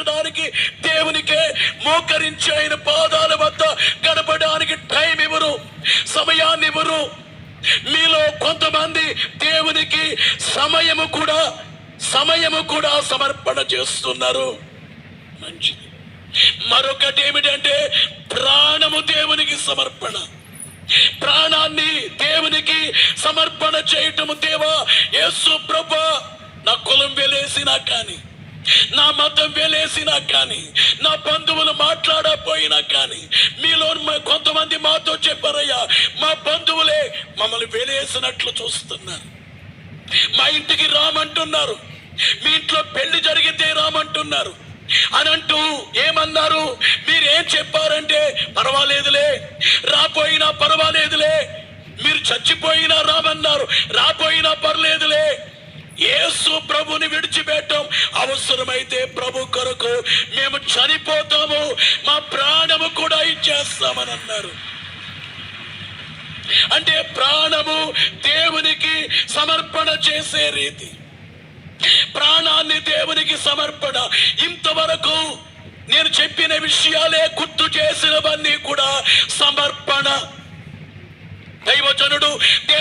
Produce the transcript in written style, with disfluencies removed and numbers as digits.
సమర్పించడానికి, దేవునికే మోకరించి ఆయన పాదాల వద్ద గడపడానికి టైం ఇవ్వరు, సమయాన్ని ఇవ్వరు. మీలో కొంతమంది దేవునికి సమయము కూడా సమర్పణ చేస్తున్నారు. మంచిది. మరొకటి ఏమిటంటే ప్రాణము దేవునికి సమర్పణ. ప్రాణాన్ని దేవునికి సమర్పణ చేయటము. దేవా యేసు ప్రభా, నా కులం వెలేసినా కానీ, నా మతం వెలేసినా కానీ, నా బంధువులు మాట్లాడకపోయినా కానీ, మీలో కొంతమంది మాతో చెప్పారయ్యా, మా బంధువులే మమ్మల్ని వెలేసినట్లు చూస్తున్నారు, మా ఇంటికి రామంటున్నారు, మీ ఇంట్లో పెళ్లి జరిగితే రామంటున్నారు అని అంటూ ఏమన్నారు? మీరేం చెప్పారంటే, పర్వాలేదులే, రాపోయినా పర్వాలేదులే, మీరు చచ్చిపోయినా రామన్నారు, రాపోయినా పర్లేదులే, యేసు ప్రభుని విడిచిపెట్టం, అవసరమైతే ప్రభు కొరకు మేము చనిపోతాము, మా ప్రాణము కూడా ఇచ్చేస్తామని అన్నారు. అంటే ప్రాణము దేవునికి సమర్పణ చేసే రీతి, ప్రాణాన్ని దేవునికి సమర్పణ. ఇంతవరకు నేను చెప్పిన విషయాలే గుర్తు చేసినవన్నీ కూడా సమర్పణ. దైవజనుడు